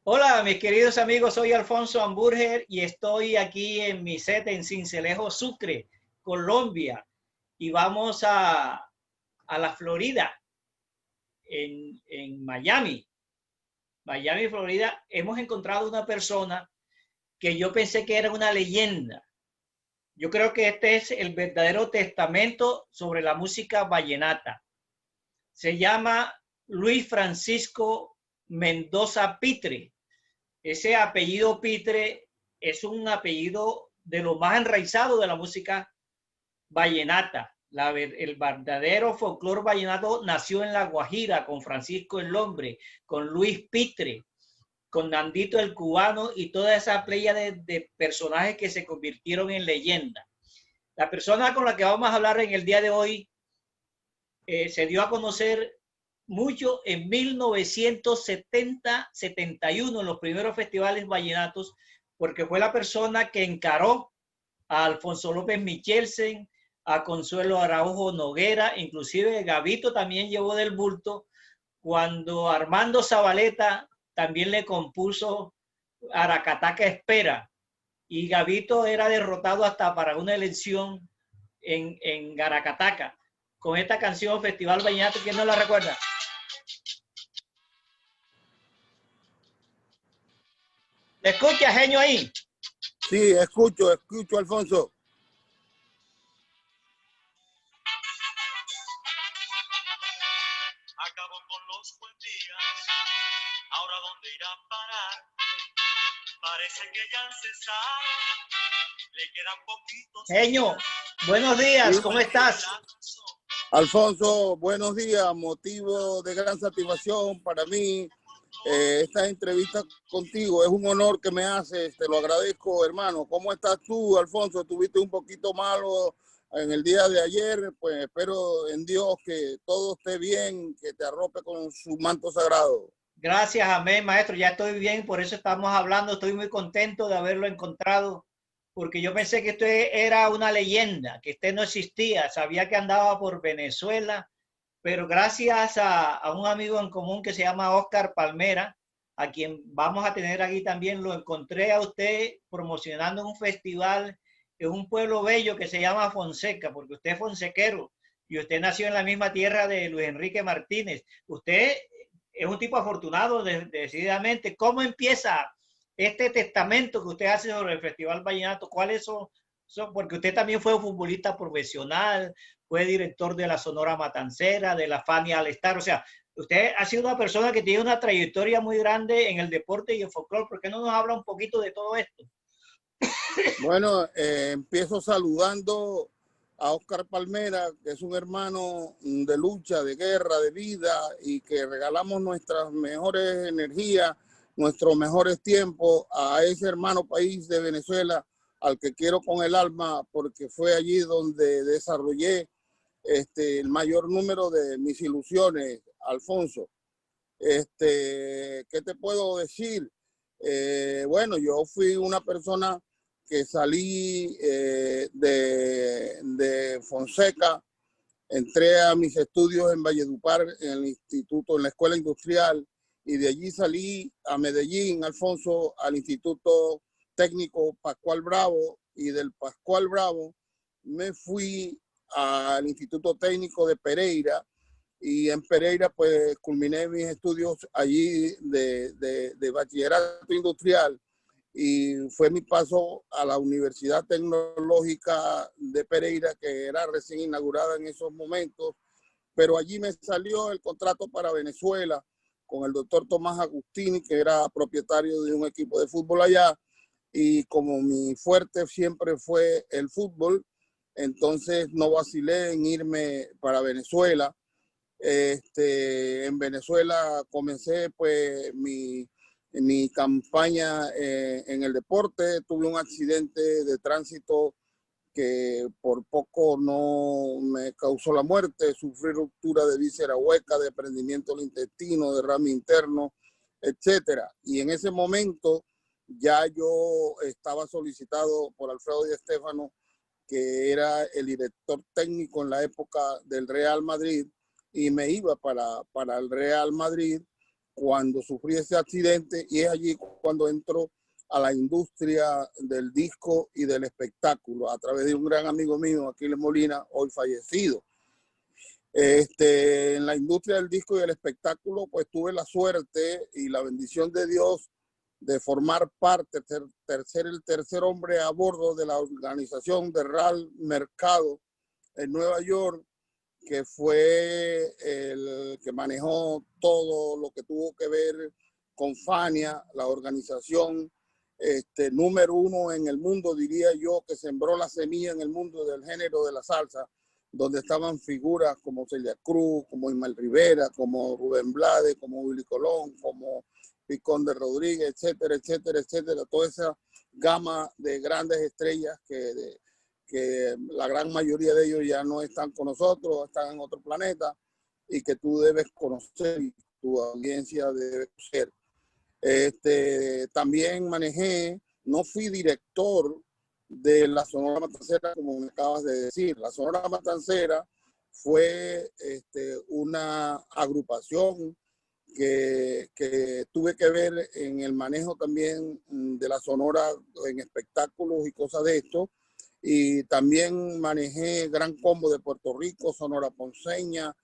Hola, mis queridos amigos, soy Alfonso Hamburger y estoy aquí en mi set en Sincelejo, Sucre, Colombia. Y vamos a la Florida, en Miami. Miami, Florida, hemos encontrado una persona que yo pensé que era una leyenda. Yo creo que este es el verdadero testamento sobre la música vallenata. Se llama Luis Francisco Mendoza Pitre. Ese apellido Pitre es un apellido de lo más enraizado de la música vallenata. El verdadero folclore vallenato nació en La Guajira con Francisco el Hombre, con Luis Pitre, con Nandito el Cubano y toda esa playa de personajes que se convirtieron en leyenda. La persona con la que vamos a hablar en el día de hoy se dio a conocer mucho en 1970-71 en los primeros festivales vallenatos, porque fue la persona que encaró a Alfonso López Michelsen, a Consuelo Araujo Noguera, inclusive Gavito también llevó del bulto, cuando Armando Zabaleta también le compuso Aracataca Espera, y Gavito era derrotado hasta para una elección en Aracataca con esta canción Festival Vallenato. ¿Quién no la recuerda? ¿Le escucha, genio, ahí? Sí, escucho, Alfonso. Acabó con los buen días, ahora dónde irá a parar, parece que ya han cesado, le quedan poquitos. Genio, buenos días, Sí, ¿cómo estás? Alfonso, buenos días. Motivo de gran satisfacción para mí. Esta entrevista contigo es un honor que me haces, te lo agradezco, hermano. ¿Cómo estás tú, Alfonso? ¿Estuviste un poquito malo en el día de ayer? Pues espero en Dios que todo esté bien, que te arrope con su manto sagrado. Gracias, amén, maestro. Ya estoy bien, por eso estamos hablando. Estoy muy contento de haberlo encontrado, porque yo pensé que usted era una leyenda, que usted no existía. Sabía que andaba por Venezuela, pero gracias a un amigo en común que se llama Oscar Palmera, a quien vamos a tener aquí también, lo encontré a usted promocionando un festival en un pueblo bello que se llama Fonseca, porque usted es fonsequero y usted nació en la misma tierra de Luis Enrique Martínez. Usted es un tipo afortunado, decididamente. ¿Cómo empieza este testamento que usted hace sobre el Festival Vallenato? ¿Cuáles son? Porque usted también fue un futbolista profesional, fue director de la Sonora Matancera, de la Fania All Star. O sea, usted ha sido una persona que tiene una trayectoria muy grande en el deporte y el folclore. ¿Por qué no nos habla un poquito de todo esto? Bueno, empiezo saludando a Oscar Palmera, que es un hermano de lucha, de guerra, de vida, y que regalamos nuestras mejores energías, nuestros mejores tiempos a ese hermano país de Venezuela, al que quiero con el alma, porque fue allí donde desarrollé el mayor número de mis ilusiones, Alfonso. ¿Qué te puedo decir? Bueno, yo fui una persona que salí de Fonseca, entré a mis estudios en Valledupar, en el instituto, en la escuela industrial, y de allí salí a Medellín, Alfonso, al Instituto Técnico Pascual Bravo, y del Pascual Bravo me fui al Instituto Técnico de Pereira, y en Pereira pues culminé mis estudios allí de bachillerato industrial, y fue mi paso a la Universidad Tecnológica de Pereira, que era recién inaugurada en esos momentos, pero allí me salió el contrato para Venezuela con el doctor Tomás Agustini, que era propietario de un equipo de fútbol allá, y como mi fuerte siempre fue el fútbol, entonces no vacilé en irme para Venezuela. En Venezuela comencé pues mi campaña en el deporte. Tuve un accidente de tránsito que por poco no me causó la muerte. Sufrí ruptura de víscera hueca, desprendimiento del intestino, derrame interno, etcétera. Y en ese momento ya yo estaba solicitado por Alfredo Di Stéfano, que era el director técnico en la época del Real Madrid, y me iba para el Real Madrid, cuando sufrí ese accidente, y es allí cuando entro a la industria del disco y del espectáculo a través de un gran amigo mío, Aquiles Molina, hoy fallecido. En la industria del disco y del espectáculo, pues tuve la suerte y la bendición de Dios de formar parte, el tercer hombre a bordo de la organización de RAL Mercado en Nueva York, que fue el que manejó todo lo que tuvo que ver con Fania, la organización número uno en el mundo, diría yo, que sembró la semilla en el mundo del género de la salsa, donde estaban figuras como Celia Cruz, como Ismael Rivera, como Rubén Blades, como Willy Colón, como Picón de Rodríguez, etcétera, etcétera, etcétera. Toda esa gama de grandes estrellas que la gran mayoría de ellos ya no están con nosotros, están en otro planeta, y que tú debes conocer y tu audiencia debe conocer. También manejé, no fui director de la Sonora Matancera, como me acabas de decir. La Sonora Matancera fue una agrupación que tuve que ver en el manejo también de la Sonora en espectáculos y cosas de esto. Y también manejé Gran Combo de Puerto Rico, Sonora Ponceña,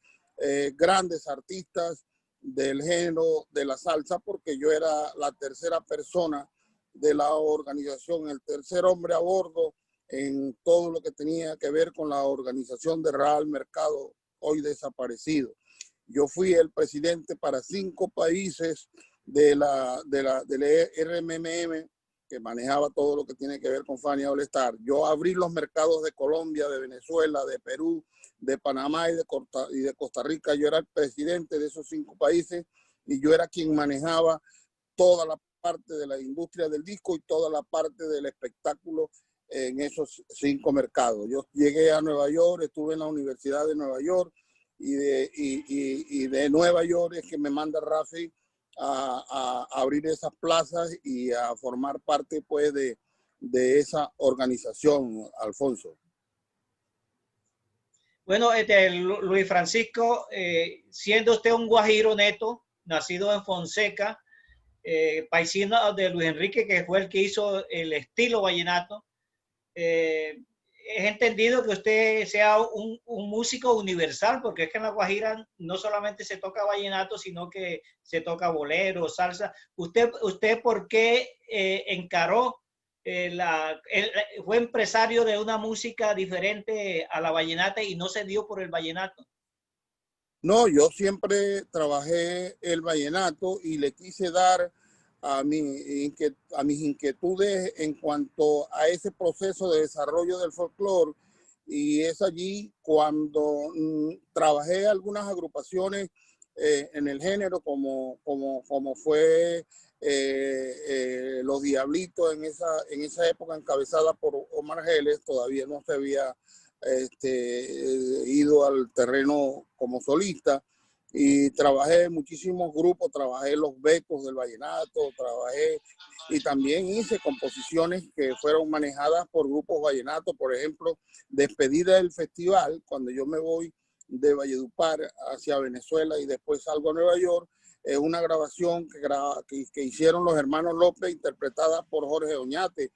grandes artistas del género de la salsa, porque yo era la tercera persona de la organización, el tercer hombre a bordo en todo lo que tenía que ver con la organización de RAL Mercado, hoy desaparecido. Yo fui el presidente para 5 países del RMM, que manejaba todo lo que tiene que ver con Fania All Star. Yo abrí los mercados de Colombia, de Venezuela, de Perú, de Panamá y de Costa Rica. Yo era el presidente de esos 5 países y yo era quien manejaba toda la parte de la industria del disco y toda la parte del espectáculo en esos 5 mercados. Yo llegué a Nueva York, estuve en la Universidad de Nueva York, y de Nueva York es que me manda Rafi a abrir esas plazas y a formar parte pues de esa organización, Alfonso. Bueno, Luis Francisco, siendo usted un guajiro neto, nacido en Fonseca, paisino de Luis Enrique, que fue el que hizo el estilo vallenato, es entendido que usted sea un músico universal, porque es que en La Guajira no solamente se toca vallenato, sino que se toca bolero, salsa. ¿Usted por qué encaró, fue empresario de una música diferente a la vallenata y no se dio por el vallenato? No, yo siempre trabajé el vallenato y le quise dar a mis inquietudes en cuanto a ese proceso de desarrollo del folclore, y es allí cuando trabajé algunas agrupaciones en el género como fue Los Diablitos en esa época, encabezada por Omar Geles. Todavía no se había ido al terreno como solista, y trabajé en muchísimos grupos, trabajé los becos del vallenato, y también hice composiciones que fueron manejadas por grupos vallenatos. Por ejemplo, Despedida del Festival, cuando yo me voy de Valledupar hacia Venezuela y después salgo a Nueva York, es una grabación que hicieron los hermanos López, interpretada por Jorge Oñate.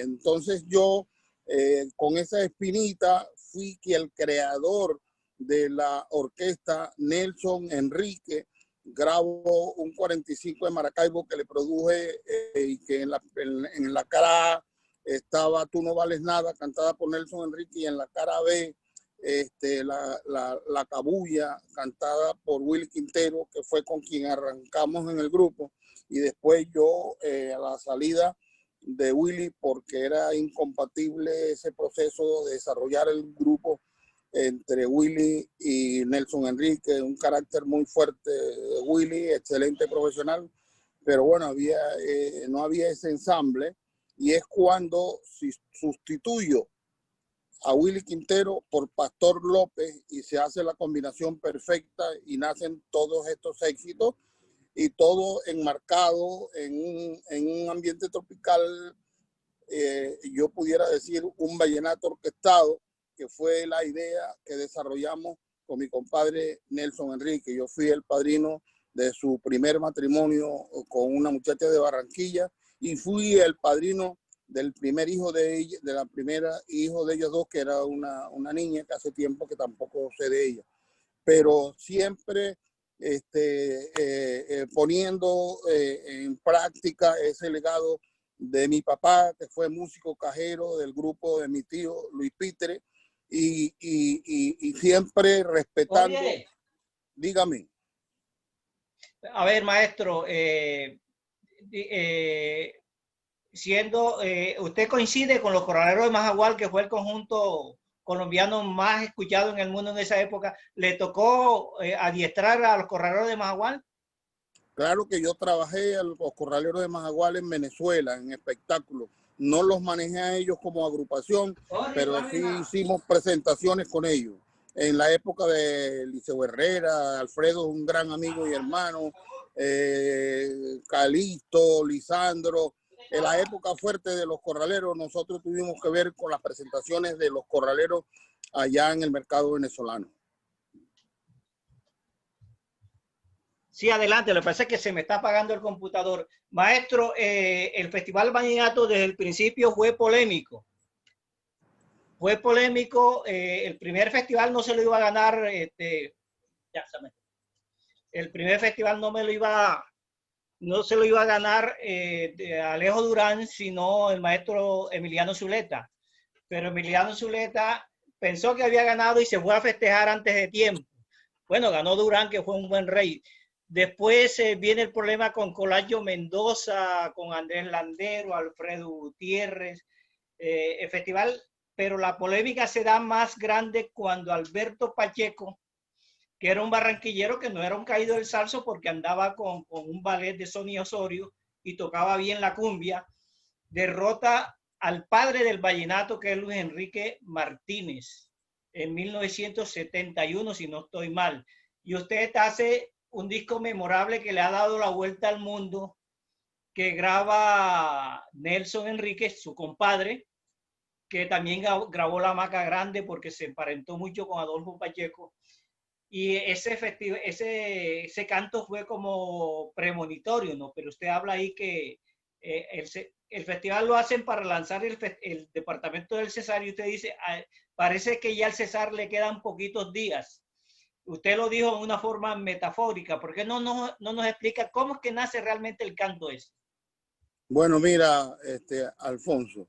Entonces yo, con esa espinita, fui que el creador de la orquesta, Nelson Enrique, grabó un 45 de Maracaibo que le produje, y que en la cara A estaba Tú no vales nada, cantada por Nelson Enrique, y en la cara B la Cabulla, cantada por Willy Quintero, que fue con quien arrancamos en el grupo. Y después yo, a la salida de Willy, porque era incompatible ese proceso de desarrollar el grupo entre Willy y Nelson Enrique, un carácter muy fuerte de Willy, excelente profesional, pero bueno, no había ese ensamble, y es cuando sustituyo a Willy Quintero por Pastor López y se hace la combinación perfecta y nacen todos estos éxitos, y todo enmarcado en un ambiente tropical, yo pudiera decir un vallenato orquestado, que fue la idea que desarrollamos con mi compadre Nelson Enrique. Yo fui el padrino de su primer matrimonio con una muchacha de Barranquilla y fui el padrino del primer hijo de ella, de la primera hijo de ellos dos, que era una niña que hace tiempo que tampoco sé de ella. Pero siempre poniendo en práctica ese legado de mi papá, que fue músico cajero del grupo de mi tío Luis Pitre, y siempre respetando. Oye, Dígame. a ver, maestro, usted coincide con los Corraleros de Majagual, que fue el conjunto colombiano más escuchado en el mundo en esa época. ¿Le tocó adiestrar a los Corraleros de Majagual? Claro que yo trabajé a los Corraleros de Majagual en Venezuela, en espectáculos. No los manejé a ellos como agrupación, pero sí hicimos presentaciones con ellos. En la época de Liceo Herrera, Alfredo, un gran amigo y hermano, Calixto, Lisandro. En la época fuerte de los Corraleros, nosotros tuvimos que ver con las presentaciones de los Corraleros allá en el mercado venezolano. Sí, adelante. Lo que pasa es que se me está apagando el computador. Maestro, el Festival Vallenato desde el principio fue polémico. Fue polémico. El primer festival no se lo iba a ganar. El primer festival no se lo iba a ganar Alejo Durán, sino el maestro Emiliano Zuleta. Pero Emiliano Zuleta pensó que había ganado y se fue a festejar antes de tiempo. Bueno, ganó Durán, que fue un buen rey. Después viene el problema con Colayo Mendoza, con Andrés Landero, Alfredo Gutiérrez, el festival, pero la polémica se da más grande cuando Alberto Pacheco, que era un barranquillero que no era un caído del salso porque andaba con un ballet de Sonny Osorio y tocaba bien la cumbia, derrota al padre del vallenato, que es Luis Enrique Martínez, en 1971, si no estoy mal. Y usted hace un disco memorable que le ha dado la vuelta al mundo, que graba Nelson Enrique, su compadre, que también grabó La Maca Grande porque se emparentó mucho con Adolfo Pacheco. Y ese canto fue como premonitorio, ¿no? Pero usted habla ahí que el festival lo hacen para lanzar el departamento del Cesar y usted dice, parece que ya al Cesar le quedan poquitos días. Usted lo dijo en una forma metafórica. ¿Por qué no nos explica cómo es que nace realmente el canto ese? Bueno, mira, Alfonso,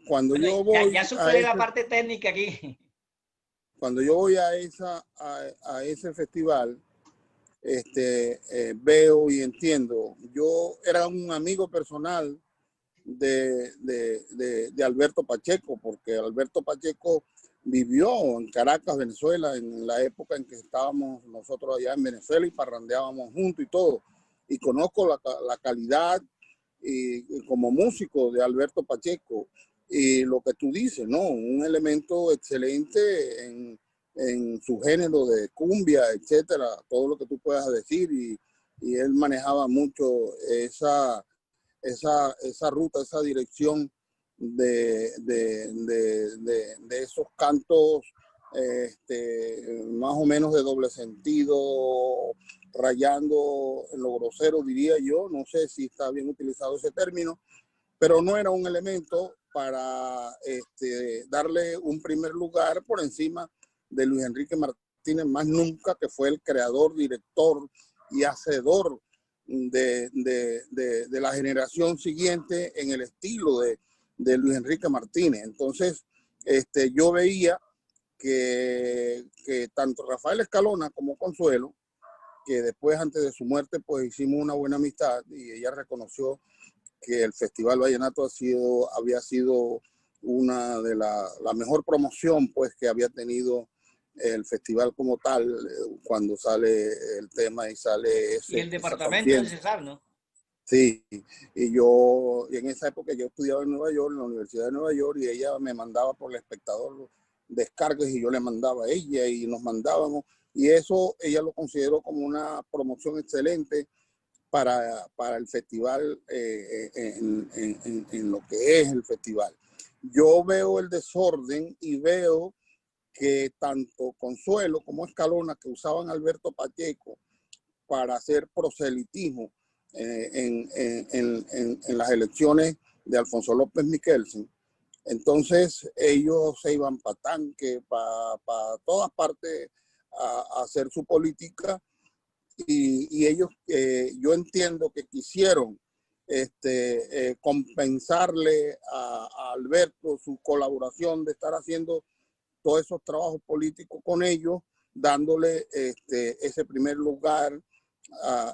cuando Bueno, yo voy ya superé la parte técnica aquí. Cuando yo voy a ese festival, veo y entiendo. Yo era un amigo personal de Alberto Pacheco, porque Alberto Pacheco vivió en Caracas, Venezuela, en la época en que estábamos nosotros allá en Venezuela y parrandeábamos juntos y todo. Y conozco la calidad y como músico de Alberto Pacheco. Y lo que tú dices, ¿no? Un elemento excelente en su género de cumbia, etcétera, todo lo que tú puedas decir. Y él manejaba mucho esa ruta, esa dirección de esos cantos más o menos de doble sentido, rayando en lo grosero, diría yo. No sé si está bien utilizado ese término, pero no era un elemento para darle un primer lugar por encima de Luis Enrique Martínez, más nunca, que fue el creador, director y hacedor de la generación siguiente en el estilo de Luis Enrique Martínez. Entonces, yo veía que tanto Rafael Escalona como Consuelo, que después, antes de su muerte, pues hicimos una buena amistad y ella reconoció que el Festival Vallenato había sido una de la mejor promoción pues que había tenido el festival como tal, cuando sale el tema y sale y el departamento del Cesar, ¿no? Sí, y en esa época yo estudiaba en Nueva York, en la Universidad de Nueva York, y ella me mandaba por el espectador descargas y yo le mandaba a ella y nos mandábamos, y eso ella lo consideró como una promoción excelente para el festival, en lo que es el festival. Yo veo el desorden y veo que tanto Consuelo como Escalona, que usaban a Alberto Pacheco para hacer proselitismo en las elecciones de Alfonso López Michelsen, entonces ellos se iban para tanque, para todas partes a hacer su política, y ellos, yo entiendo que quisieron compensarle a Alberto su colaboración de estar haciendo todos esos trabajos políticos con ellos, dándole ese primer lugar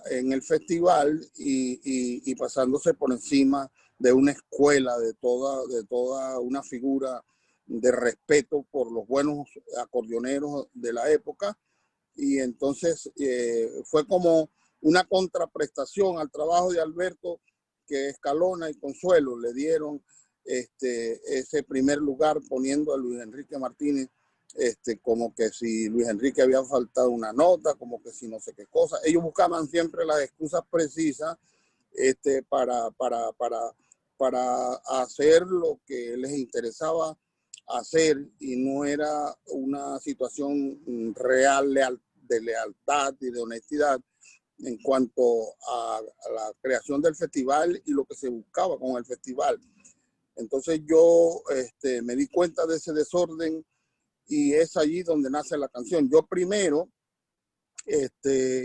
en el festival y pasándose por encima de una escuela, de toda una figura de respeto por los buenos acordeoneros de la época. Y entonces fue como una contraprestación al trabajo de Alberto, que Escalona y Consuelo le dieron ese primer lugar, poniendo a Luis Enrique Martínez como que si Luis Enrique había faltado una nota, como que si no sé qué cosa. Ellos buscaban siempre las excusas precisas para hacer lo que les interesaba hacer, y no era una situación real de lealtad y de honestidad en cuanto a la creación del festival y lo que se buscaba con el festival. Entonces yo me di cuenta de ese desorden, y es allí donde nace la canción. Yo primero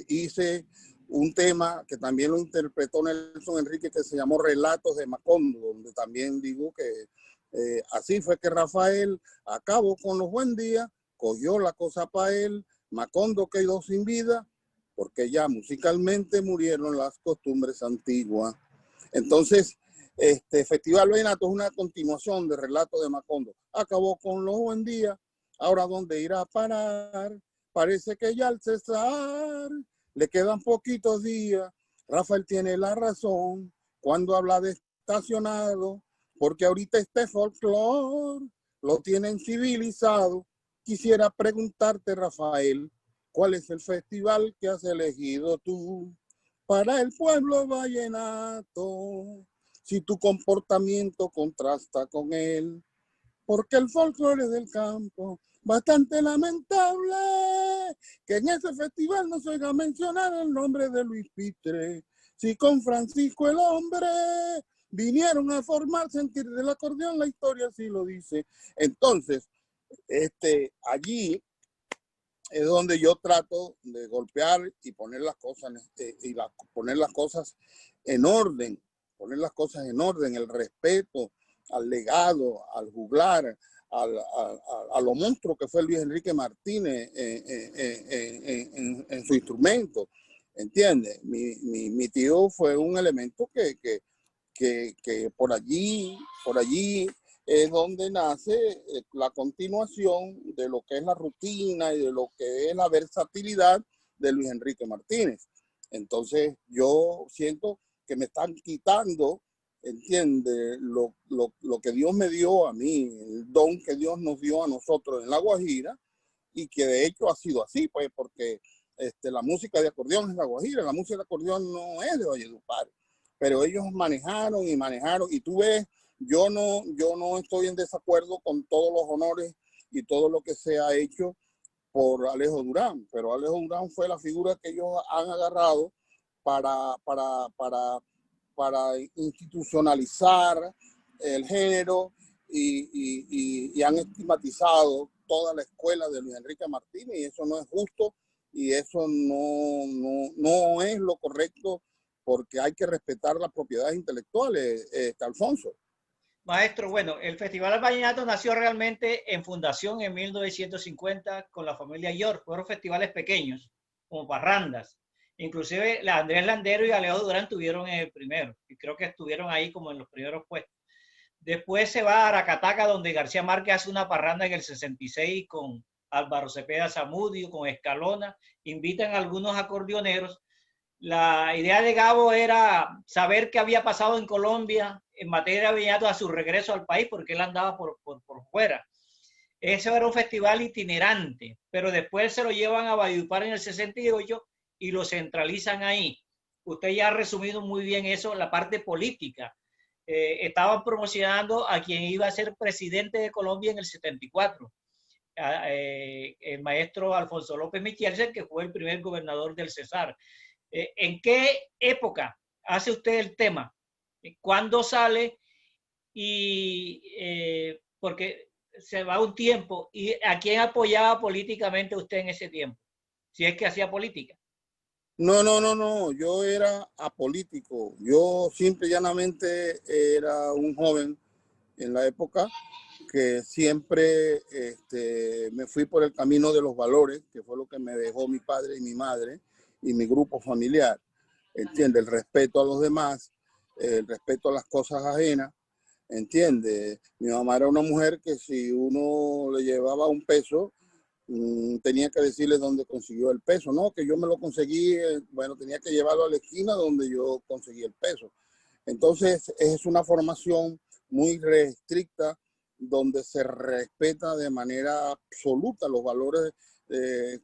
hice un tema que también lo interpretó Nelson Enrique, que se llamó Relatos de Macondo, donde también digo que así fue que Rafael acabó con los buen días, cogió la cosa para él, Macondo quedó sin vida, porque ya musicalmente murieron las costumbres antiguas. Entonces, Festival Vallenato es una continuación de Relatos de Macondo. Acabó con los buen días, ahora dónde irá a parar, parece que ya al César le quedan poquitos días. Rafael tiene la razón cuando habla de estacionado, porque ahorita este folclore lo tienen civilizado. Quisiera preguntarte, Rafael, ¿cuál es el festival que has elegido tú para el pueblo vallenato? Si tu comportamiento contrasta con él, porque el folclore del campo, bastante lamentable que en ese festival no se oiga mencionar el nombre de Luis Pitre. Si con Francisco el hombre vinieron a formar sentir del acordeón, la historia así lo dice. Entonces, allí es donde yo trato de golpear y poner las cosas poner las cosas en orden, el respeto al legado, al juglar, a lo monstruo que fue Luis Enrique Martínez en su instrumento, ¿entiendes? Mi tío fue un elemento que por allí es donde nace la continuación de lo que es la rutina y de lo que es la versatilidad de Luis Enrique Martínez. Entonces yo siento que me están quitando, entiende, lo que Dios me dio a mí, el don que Dios nos dio a nosotros en La Guajira, y que de hecho ha sido así, pues, porque la música de acordeón es La Guajira, la música de acordeón no es de Valledupar, pero ellos manejaron, y tú ves, yo no estoy en desacuerdo con todos los honores y todo lo que se ha hecho por Alejo Durán, pero Alejo Durán fue la figura que ellos han agarrado para institucionalizar el género, y han estigmatizado toda la escuela de Luis Enrique Martínez, y eso no es justo, y eso no es lo correcto, porque hay que respetar las propiedades intelectuales, Alfonso. Maestro, bueno, el Festival Vallenato nació realmente en fundación en 1950 con la familia York. Fueron festivales pequeños, como parrandas. Inclusive Andrés Landero y Alejo Durán tuvieron el primero, y creo que estuvieron ahí como en los primeros puestos. Después se va a Aracataca, donde García Márquez hace una parranda en el 66 con Álvaro Cepeda Zamudio, con Escalona, invitan a algunos acordeoneros. La idea de Gabo era saber qué había pasado en Colombia en materia de vallenato a su regreso al país, porque él andaba por fuera. Ese era un festival itinerante, pero después se lo llevan a Valledupar en el 68 y lo centralizan ahí. Usted ya ha resumido muy bien eso, la parte política. Estaban promocionando a quien iba a ser presidente de Colombia en el 74. el maestro Alfonso López Michelsen, que fue el primer gobernador del Cesar. ¿En qué época hace usted el tema? ¿Cuándo sale? Y porque se va un tiempo. ¿Y a quién apoyaba políticamente usted en ese tiempo? Si es que hacía política. No, yo era apolítico. Yo simple y llanamente era un joven en la época que siempre me fui por el camino de los valores, que fue lo que me dejó mi padre y mi madre y mi grupo familiar. ¿Entiende? El respeto a los demás, el respeto a las cosas ajenas. ¿Entiende? Mi mamá era una mujer que si uno le llevaba un peso, tenía que decirle dónde consiguió el peso, no, que yo me lo conseguí, bueno, tenía que llevarlo a la esquina donde yo conseguí el peso. Entonces, es una formación muy restricta donde se respeta de manera absoluta los valores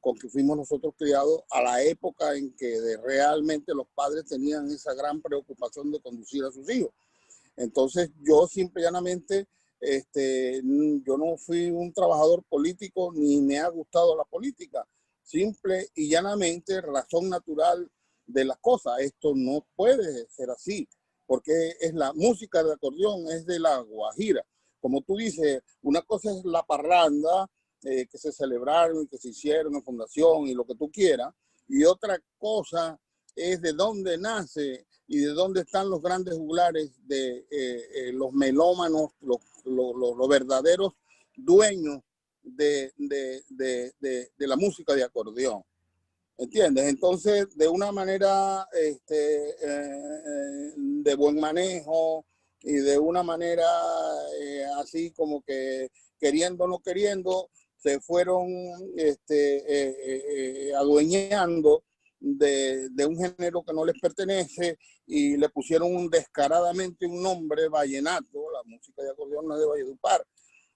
con que fuimos nosotros criados a la época en que realmente los padres tenían esa gran preocupación de conducir a sus hijos. Entonces, yo simple y llanamente, yo no fui un trabajador político ni me ha gustado la política. Simple y llanamente, razón natural de las cosas. Esto no puede ser así, porque es la música de acordeón, es de la Guajira. Como tú dices, una cosa es la parranda que se celebraron y que se hicieron en fundación y lo que tú quieras, y otra cosa es de dónde nace y de dónde están los grandes juglares de los melómanos, los verdaderos dueños de la música de acordeón. ¿Entiendes? Entonces, de una manera de buen manejo y de una manera así como que queriendo o no queriendo, se fueron adueñando de un género que no les pertenece y le pusieron descaradamente un nombre, vallenato, la música de acordeón no es de Valledupar,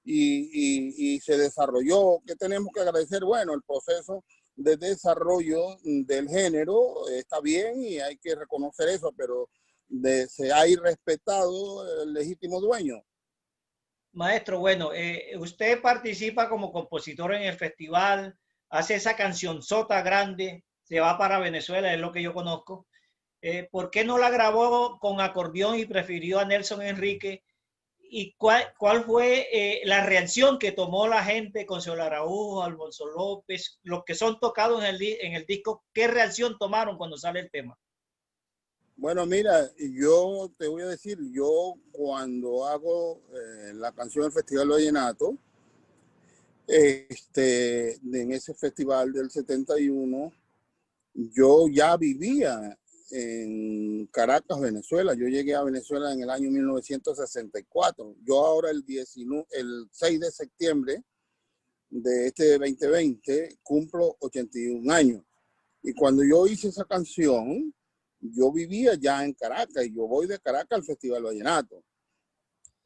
y se desarrolló. ¿Qué tenemos que agradecer? Bueno, el proceso de desarrollo del género está bien y hay que reconocer eso, pero se ha irrespetado el legítimo dueño. Maestro, bueno, usted participa como compositor en el festival, hace esa cancionzota grande, se va para Venezuela, es lo que yo conozco. ¿Por qué no la grabó con acordeón y prefirió a Nelson Enrique? ¿Y cuál fue la reacción que tomó la gente con Señor Araújo, Alfonso López, los que son tocados en el disco? ¿Qué reacción tomaron cuando sale el tema? Bueno, mira, yo te voy a decir, yo cuando hago la canción del Festival Vallenato, en ese festival del 71, yo ya vivía en Caracas, Venezuela. Yo llegué a Venezuela en el año 1964. Yo ahora el 6 de septiembre de este 2020 cumplo 81 años. Y cuando yo hice esa canción, yo vivía ya en Caracas y yo voy de Caracas al Festival Vallenato.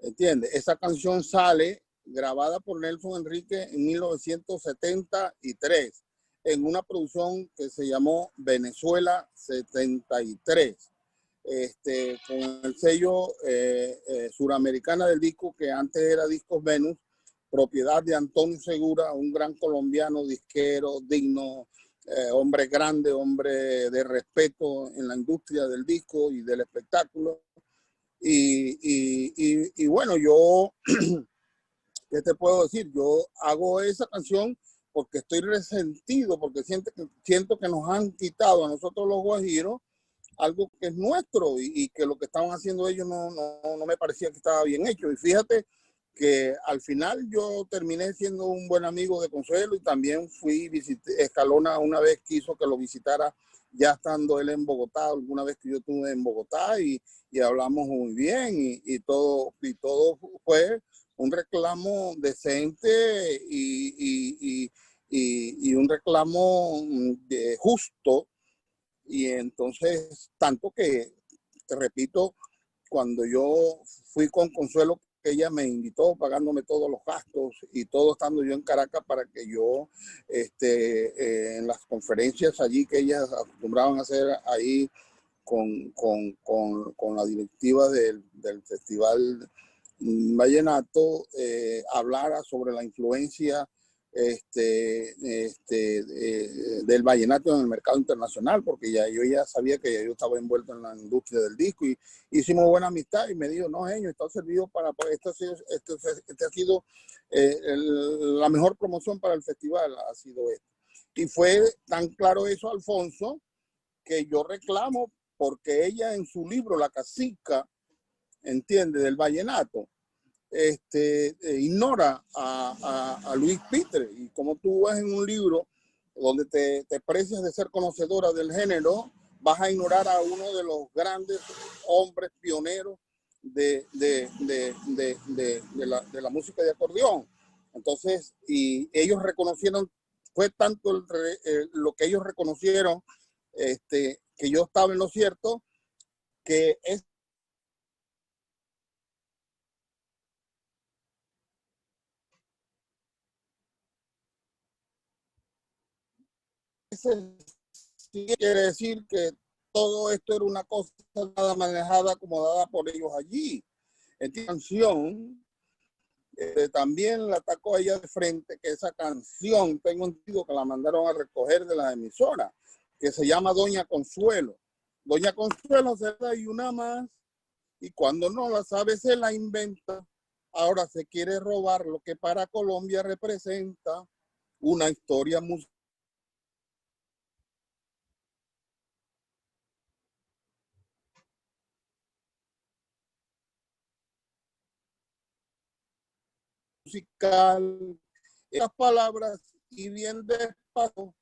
¿Entiendes? Esa canción sale grabada por Nelson Enrique en 1973 en una producción que se llamó Venezuela 73, con el sello suramericana del disco, que antes era Discos Venus, propiedad de Antonio Segura, un gran colombiano disquero, digno, hombre grande, hombre de respeto en la industria del disco y del espectáculo. Y bueno, yo, ¿qué te puedo decir? Yo hago esa canción porque estoy resentido, porque siento que nos han quitado a nosotros los guajiros algo que es nuestro y que lo que estaban haciendo ellos no me parecía que estaba bien hecho. Y fíjate que al final yo terminé siendo un buen amigo de Consuelo y también visité Escalona una vez, quiso que lo visitara ya estando él en Bogotá, alguna vez que yo estuve en Bogotá y hablamos muy bien y todo fue un reclamo decente y un reclamo justo. Y entonces, tanto que, te repito, cuando yo fui con Consuelo, que ella me invitó pagándome todos los gastos y todo estando yo en Caracas para que yo, en las conferencias allí que ellas acostumbraban a hacer ahí con la directiva del Festival Vallenato, hablara sobre la influencia del vallenato en el mercado internacional, porque yo ya sabía que yo estaba envuelto en la industria del disco y hicimos buena amistad y me dijo, no, Genio, está servido para este ha sido la mejor promoción para el festival, ha sido esto. Y fue tan claro eso, Alfonso, que yo reclamo porque ella en su libro, La Casica, entiende, del vallenato, ignora a Luis Pitre. Y como tú ves en un libro donde te precias de ser conocedora del género, vas a ignorar a uno de los grandes hombres pioneros de la música de acordeón. Entonces, y ellos reconocieron, fue tanto lo que ellos reconocieron, que yo estaba en lo cierto, que sí quiere decir que todo esto era una cosa nada manejada, acomodada por ellos allí. Esta canción también la atacó a ella de frente, que esa canción, tengo entendido que la mandaron a recoger de la emisora, que se llama Doña Consuelo. Doña Consuelo se da y una más, y cuando no la sabe se la inventa. Ahora se quiere robar lo que para Colombia representa una historia musical, las palabras y bien despacio,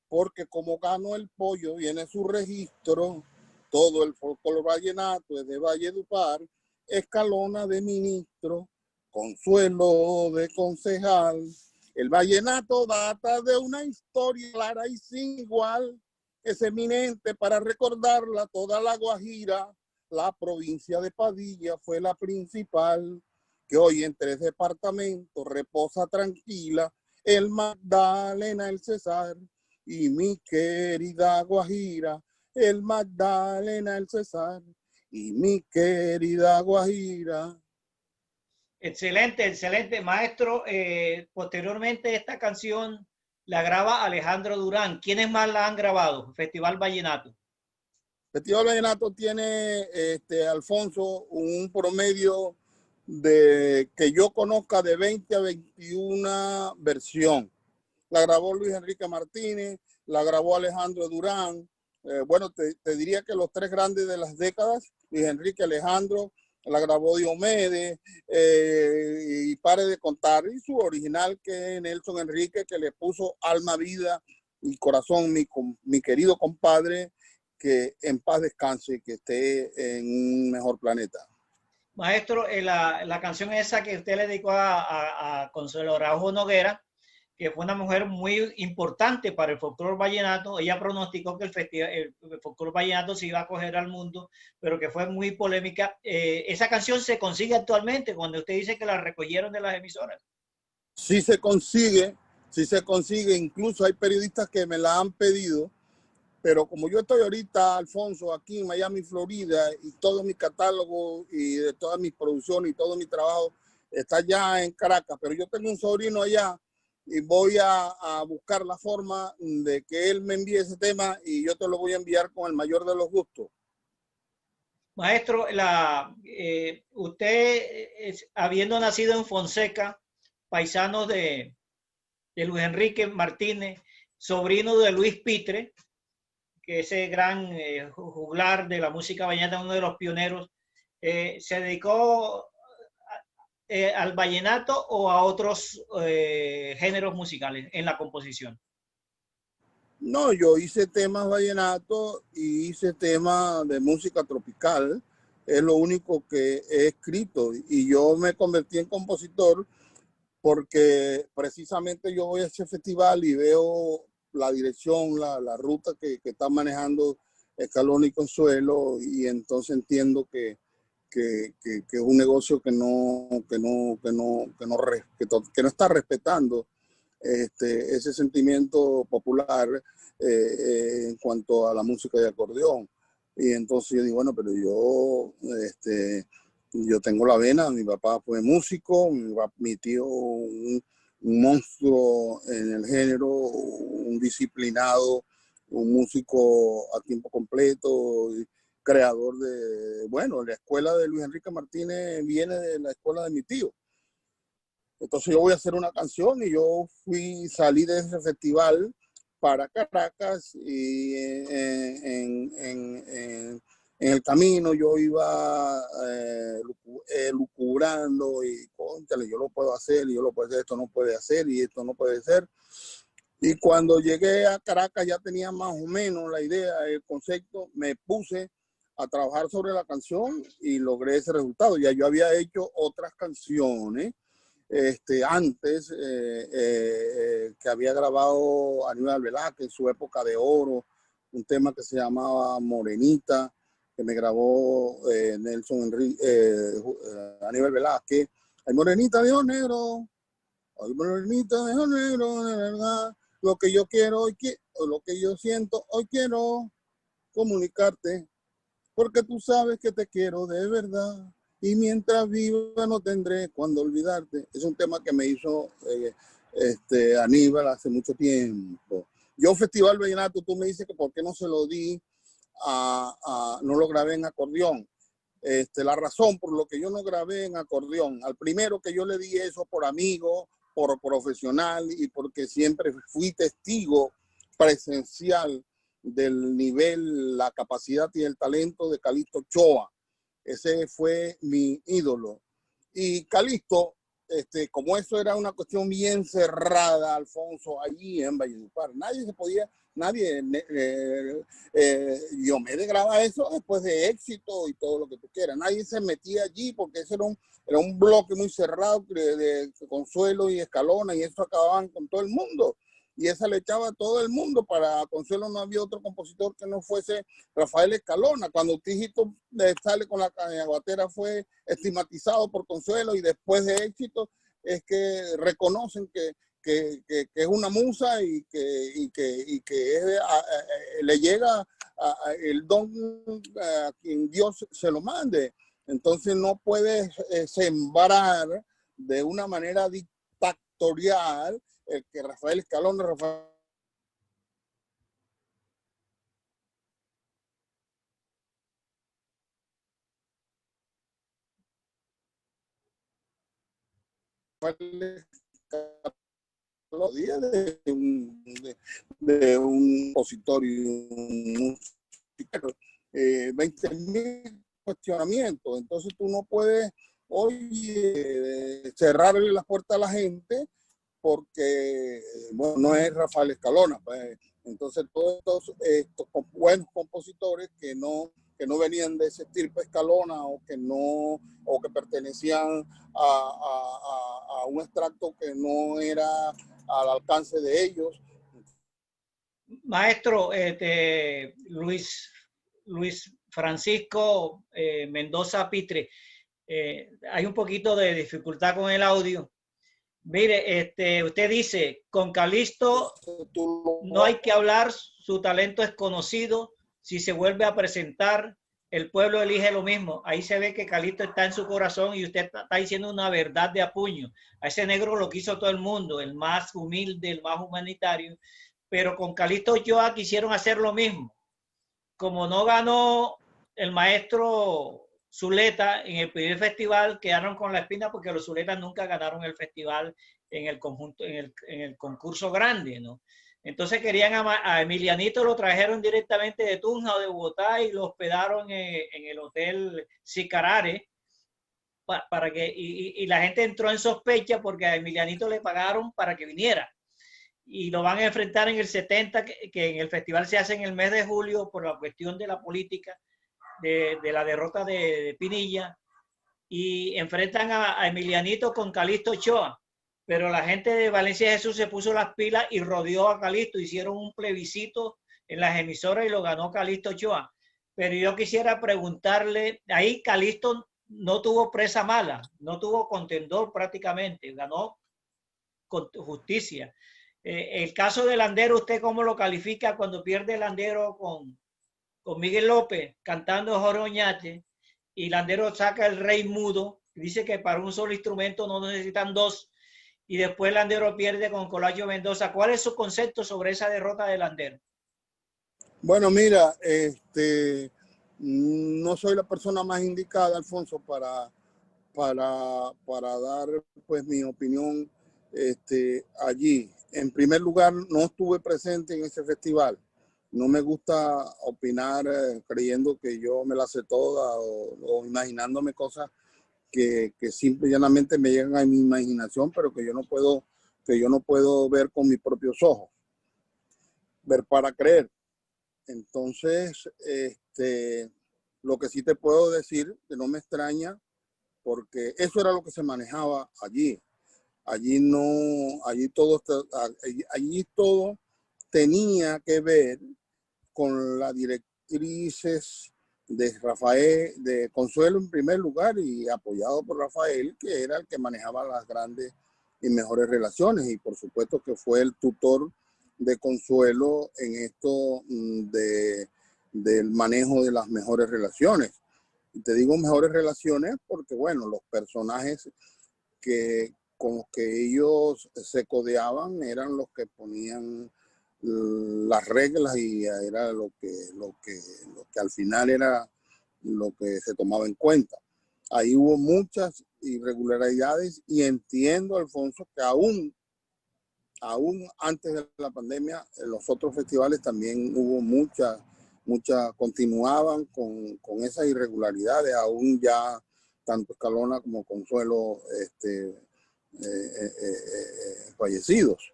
porque como ganó el pollo, viene su registro, todo el folclore vallenato es de Valledupar, Escalona de ministro, Consuelo de concejal. El vallenato data de una historia clara y sin igual, es eminente para recordarla toda la Guajira, la provincia de Padilla fue la principal, que hoy en 3 departamentos reposa tranquila, el Magdalena, el Cesar, y mi querida Guajira, el Magdalena, el Cesar, y mi querida Guajira. Excelente, excelente, maestro. Posteriormente esta canción la graba Alejandro Durán. ¿Quiénes más la han grabado? Festival Vallenato. Festival Vallenato tiene, Alfonso, un promedio de que yo conozca de 20 a 21 versión. La grabó Luis Enrique Martínez, la grabó Alejandro Durán. Bueno, te diría que los 3 grandes de las décadas, Luis Enrique, Alejandro, la grabó Diomedes, y pare de contar. Y su original, que es Nelson Enrique, que le puso alma, vida y corazón, mi querido compadre, que en paz descanse y que esté en un mejor planeta. Maestro, la canción esa que usted le dedicó a Consuelo Araujo Noguera, que fue una mujer muy importante para el folclore vallenato, ella pronosticó que el folclore vallenato se iba a coger al mundo, pero que fue muy polémica. ¿Esa canción se consigue actualmente cuando usted dice que la recogieron de las emisoras? Sí se consigue, incluso hay periodistas que me la han pedido, pero como yo estoy ahorita, Alfonso, aquí en Miami, Florida, y todo mi catálogo y de todas mis producciones y todo mi trabajo está ya en Caracas, pero yo tengo un sobrino allá y voy a buscar la forma de que él me envíe ese tema y yo te lo voy a enviar con el mayor de los gustos. Maestro, usted, habiendo nacido en Fonseca, paisano de Luis Enrique Martínez, sobrino de Luis Pitre, que ese gran juglar de la música vallenata, uno de los pioneros, se dedicó al vallenato o a otros géneros musicales en la composición. No, yo hice temas vallenatos y hice temas de música tropical, es lo único que he escrito, y yo me convertí en compositor porque precisamente yo voy a ese festival y veo la dirección, la ruta que están manejando Escalona y Consuelo, y entonces entiendo que es un negocio que no está respetando ese sentimiento popular en cuanto a la música de acordeón. Y entonces yo digo, bueno, pero yo tengo la vena, mi papá fue músico, mi tío un monstruo en el género, un disciplinado, un músico a tiempo completo, creador de, bueno, la escuela de Luis Enrique Martínez viene de la escuela de mi tío. Entonces yo voy a hacer una canción y yo salí de ese festival para Caracas y en el camino yo iba lucubrando y, cónchale, yo lo puedo hacer y yo lo puedo hacer, esto no puede hacer y esto no puede ser. Y cuando llegué a Caracas ya tenía más o menos la idea, el concepto, me puse a trabajar sobre la canción y logré ese resultado. Ya yo había hecho otras canciones antes que había grabado Aníbal Velázquez en su época de oro, un tema que se llamaba Morenita, que me grabó Aníbal Velázquez. Ay, morenita de ojos negros, ay, morenita de ojos negros, de verdad, lo que yo quiero hoy, lo que yo siento hoy quiero comunicarte, porque tú sabes que te quiero de verdad. Y mientras viva no tendré cuando olvidarte. Es un tema que me hizo Aníbal hace mucho tiempo. Yo Festival Vallenato, tú me dices que por qué no se lo di, no lo grabé en acordeón. La razón por lo que yo no grabé en acordeón, al primero que yo le di eso por amigo, por profesional y porque siempre fui testigo presencial del nivel, la capacidad y el talento de Calixto Ochoa. Ese fue mi ídolo. Y Calixto, como eso era una cuestión bien cerrada, Alfonso, allí en Valledupar, Diomedes graba eso después de éxito y todo lo que tú quieras. Nadie se metía allí porque ese era un bloque muy cerrado de Consuelo y Escalona, y eso acababan con todo el mundo. Y esa le echaba a todo el mundo. Para Consuelo no había otro compositor que no fuese Rafael Escalona. Cuando Tijito sale con la cañaguatera fue estigmatizado por Consuelo, y después de éxito es que reconocen que es una musa y que le llega el don a quien Dios se lo mande. Entonces no puedes sembrar de una manera dictatorial el que Rafael Escalona, de un compositor y un musiquero, 20.000 cuestionamientos. Entonces tú no puedes hoy cerrarle las puertas a la gente porque bueno, no es Rafael Escalona. Pues. Entonces todos estos buenos compositores que no venían de ese estirpe Escalona o que pertenecían a un extracto que no era al alcance de ellos. Maestro, Luis Francisco Mendoza Pitre, hay un poquito de dificultad con el audio. Mire, usted dice, con Calixto no hay que hablar, su talento es conocido, si se vuelve a presentar, el pueblo elige lo mismo. Ahí se ve que Calixto está en su corazón y usted está diciendo una verdad de a puño. A ese negro lo quiso todo el mundo, el más humilde, el más humanitario, pero con Calixto Ochoa quisieron hacer lo mismo. Como no ganó el maestro Zuleta en el primer festival, quedaron con la espina porque los Zuletas nunca ganaron el festival en el conjunto, en el concurso grande, ¿no? Entonces querían a Emilianito, lo trajeron directamente de Tunja o de Bogotá y lo hospedaron en el hotel Sicarare para que, y la gente entró en sospecha porque a Emilianito le pagaron para que viniera. Y lo van a enfrentar en el 70, que en el festival se hace en el mes de julio por la cuestión de la política, de la derrota de Pinilla, y enfrentan a Emilianito con Calixto Ochoa. Pero la gente de Valencia Jesús se puso las pilas y rodeó a Calixto, hicieron un plebiscito en las emisoras y lo ganó Calixto Ochoa. Pero yo quisiera preguntarle, ahí Calixto no tuvo presa mala, no tuvo contendor prácticamente, ganó con justicia. El caso de Landero, ¿usted cómo lo califica cuando pierde Landero con Miguel López cantando Joroñate y Landero saca el Rey Mudo? Dice que para un solo instrumento no necesitan dos. y después Landero pierde con Colacho Mendoza. ¿Cuál es su concepto sobre esa derrota de Landero? Bueno, mira, no soy la persona más indicada, Alfonso, para dar pues mi opinión allí. En primer lugar, no estuve presente en ese festival. No me gusta opinar creyendo que yo me la sé toda o imaginándome cosas que simple y llanamente me llegan a mi imaginación, pero que yo no puedo ver con mis propios ojos. Ver para creer. Entonces, lo que sí te puedo decir, que no me extraña, porque eso era lo que se manejaba allí. Allí todo tenía que ver con las directrices de Rafael, de Consuelo en primer lugar y apoyado por Rafael, que era el que manejaba las grandes y mejores relaciones, y por supuesto que fue el tutor de Consuelo en esto del manejo de las mejores relaciones. Y te digo mejores relaciones porque, bueno, los personajes con los que ellos se codeaban eran los que ponían las reglas y era lo que al final era lo que se tomaba en cuenta. Ahí hubo muchas irregularidades y entiendo, Alfonso, que aún antes de la pandemia, en los otros festivales también hubo muchas, continuaban con esas irregularidades, aún ya tanto Escalona como Consuelo fallecidos.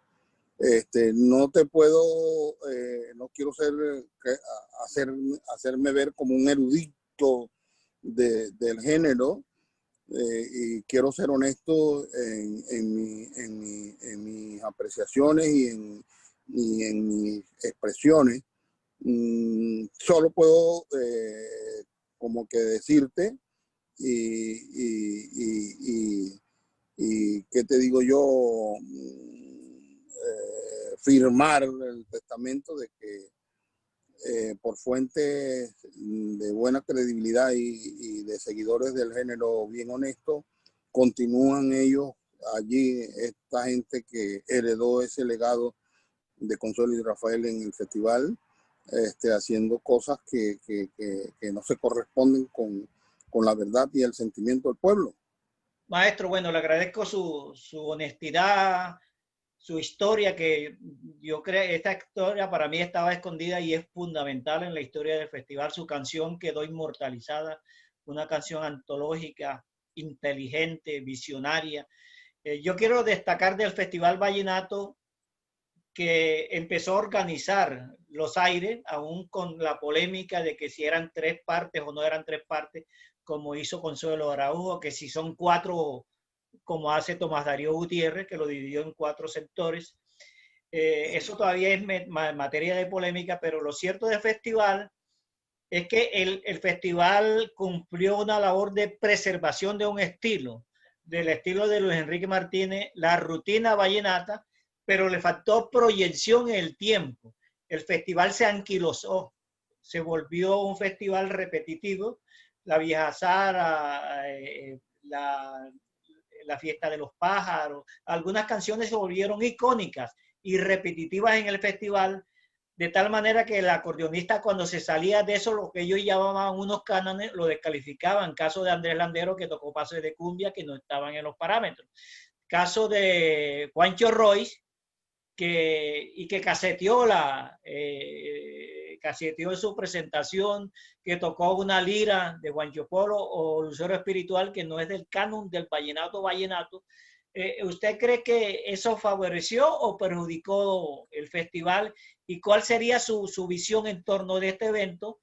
No te puedo, no quiero hacerme ver como un erudito del género, y quiero ser honesto en mis apreciaciones y en mis expresiones. Solo puedo como que decirte y ¿qué te digo yo? Firmar el testamento de que por fuentes de buena credibilidad y de seguidores del género bien honesto, continúan ellos allí, esta gente que heredó ese legado de Consuelo y Rafael en el festival, haciendo cosas que no se corresponden con la verdad y el sentimiento del pueblo. Maestro, bueno, le agradezco su honestidad, su historia, que yo creo, esta historia para mí estaba escondida y es fundamental en la historia del festival. Su canción quedó inmortalizada, una canción antológica, inteligente, visionaria. Yo quiero destacar del Festival Vallenato que empezó a organizar los aires, aún con la polémica de que si eran 3 partes o no eran 3 partes, como hizo Consuelo Araujo, que si son 4, como hace Tomás Darío Gutiérrez, que lo dividió en 4 sectores. Eso todavía es materia de polémica, pero lo cierto del festival es que el festival cumplió una labor de preservación de un estilo, del estilo de Luis Enrique Martínez, la rutina vallenata, pero le faltó proyección en el tiempo. El festival se anquilosó, se volvió un festival repetitivo. La Vieja Sara, la Fiesta de los Pájaros, algunas canciones se volvieron icónicas y repetitivas en el festival, de tal manera que el acordeonista, cuando se salía de eso, lo que ellos llamaban unos cánones, lo descalificaban. Caso de Andrés Landero, que tocó pases de cumbia que no estaban en los parámetros. Caso de Juancho Royce, que caseteó caseteó su presentación, que tocó una lira de Juancho Polo o Lucero Espiritual, que no es del canon del vallenato. ¿Usted cree que eso favoreció o perjudicó el festival? ¿Y cuál sería su visión en torno de este evento,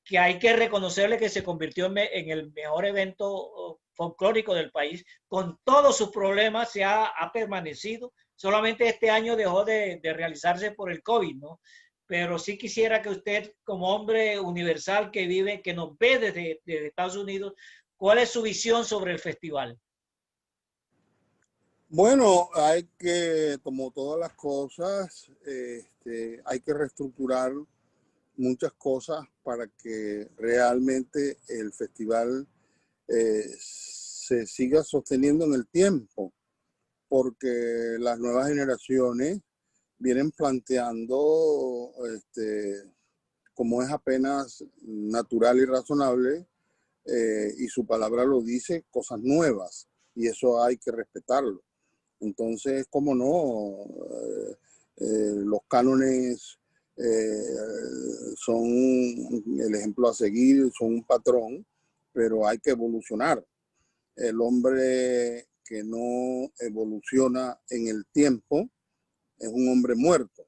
que hay que reconocerle que se convirtió en el mejor evento folclórico del país? Con todos sus problemas se ha permanecido. Solamente este año dejó de realizarse por el COVID, ¿no? Pero sí quisiera que usted, como hombre universal que vive, que nos ve desde Estados Unidos, ¿cuál es su visión sobre el festival? Bueno, hay que, como todas las cosas, hay que reestructurar muchas cosas para que realmente el festival se siga sosteniendo en el tiempo. porque las nuevas generaciones vienen planteando, como es apenas natural y razonable, y su palabra lo dice, cosas nuevas, y eso hay que respetarlo. Entonces, cómo no, los cánones son el ejemplo a seguir, son un patrón, pero hay que evolucionar. El hombre que no evoluciona en el tiempo es un hombre muerto.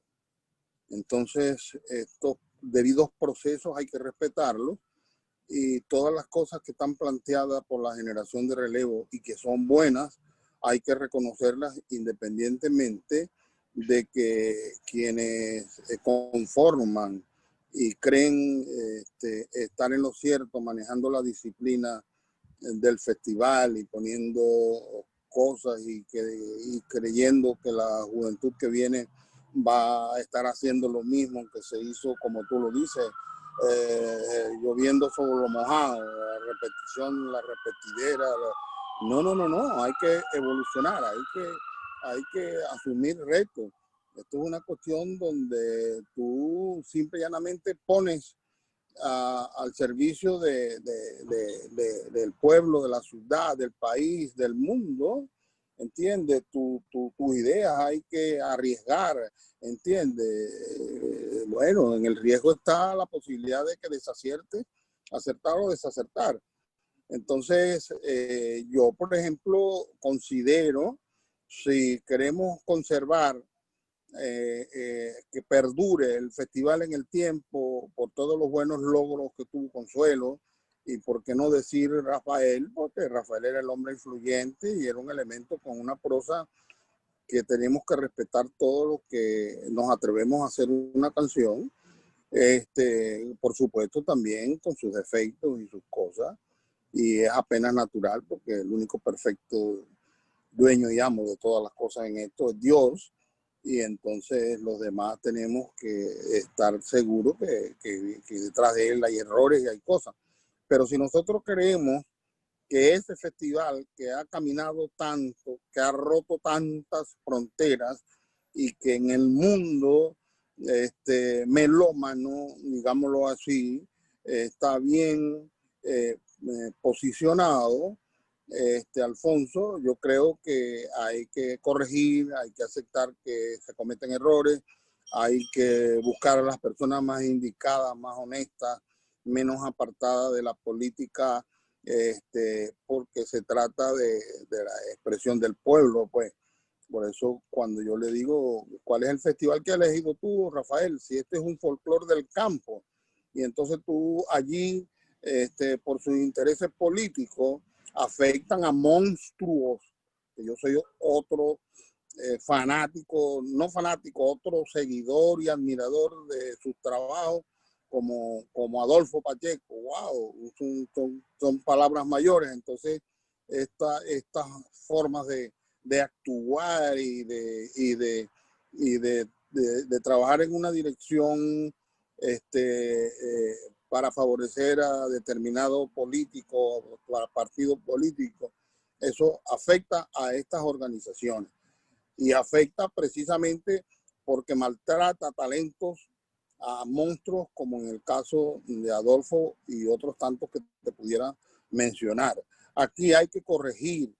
Entonces, estos debidos procesos hay que respetarlos, y todas las cosas que están planteadas por la generación de relevo y que son buenas, hay que reconocerlas independientemente de que quienes conforman y creen estar en lo cierto, manejando la disciplina del festival y poniendo cosas y creyendo que la juventud que viene va a estar haciendo lo mismo que se hizo, como tú lo dices, lloviendo sobre lo mojado, la repetición, la repetidera. No, hay que evolucionar, hay que asumir retos. Esto es una cuestión donde tú simple y llanamente pones al servicio del pueblo, de la ciudad, del país, del mundo, ¿entiendes? Tus ideas hay que arriesgar, ¿entiendes? Bueno, en el riesgo está la posibilidad de que desacierte, acertar o desacertar. Entonces, yo, por ejemplo, considero, si queremos conservar que perdure el festival en el tiempo por todos los buenos logros que tuvo Consuelo, y por qué no decir Rafael, porque Rafael era el hombre influyente y era un elemento con una prosa que tenemos que respetar todo lo que nos atrevemos a hacer una canción, por supuesto también con sus defectos y sus cosas, y es apenas natural porque el único perfecto dueño y amo de todas las cosas en esto es Dios. Y entonces los demás tenemos que estar seguros que detrás de él hay errores y hay cosas. Pero si nosotros creemos que ese festival que ha caminado tanto, que ha roto tantas fronteras y que en el mundo melómano, digámoslo así, está bien posicionado, Alfonso, yo creo que hay que corregir, hay que aceptar que se cometen errores, hay que buscar a las personas más indicadas, más honestas, menos apartadas de la política, porque se trata de la expresión del pueblo, pues. Por eso cuando yo le digo, ¿cuál es el festival que has elegido tú, Rafael? Si este es un folclore del campo, y entonces tú allí, por sus intereses políticos, afectan a monstruos, que yo soy otro fanático, no fanático, otro seguidor y admirador de sus trabajos, como Adolfo Pacheco. Wow, son palabras mayores. Entonces, estas formas de actuar y de trabajar en una dirección para favorecer a determinado político, a partido político, eso afecta a estas organizaciones y afecta precisamente porque maltrata talentos a monstruos, como en el caso de Adolfo y otros tantos que te pudiera mencionar. Aquí hay que corregir,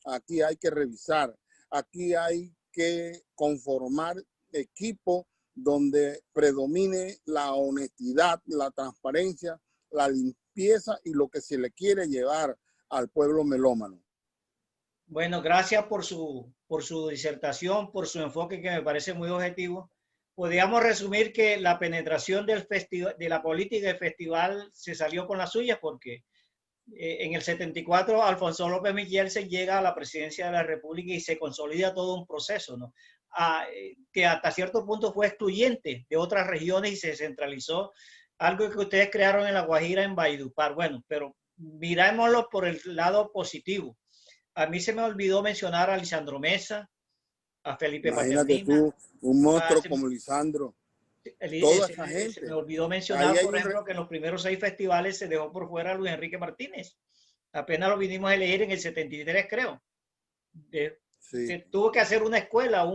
aquí hay que revisar, aquí hay que conformar equipo donde predomine la honestidad, la transparencia, la limpieza y lo que se le quiere llevar al pueblo melómano. Bueno, gracias por su disertación, por su enfoque que me parece muy objetivo. Podríamos resumir que la penetración de la política del festival se salió con la suya porque en el 74 Alfonso López Miguel llega a la presidencia de la República y se consolida todo un proceso, ¿no? Que hasta cierto punto fue excluyente de otras regiones y se centralizó, algo que ustedes crearon en La Guajira, en Valledupar. Bueno, pero mirámoslo por el lado positivo. A mí se me olvidó mencionar a Lisandro Mesa, a Felipe Imagínate Paternina. tú, un monstruo como Lisandro. Toda esa gente. Se me olvidó mencionar, por ejemplo, que en los primeros 6 festivales se dejó por fuera a Luis Enrique Martínez. Apenas lo vinimos a elegir en el 73, creo. Sí. Tuvo que hacer una escuela,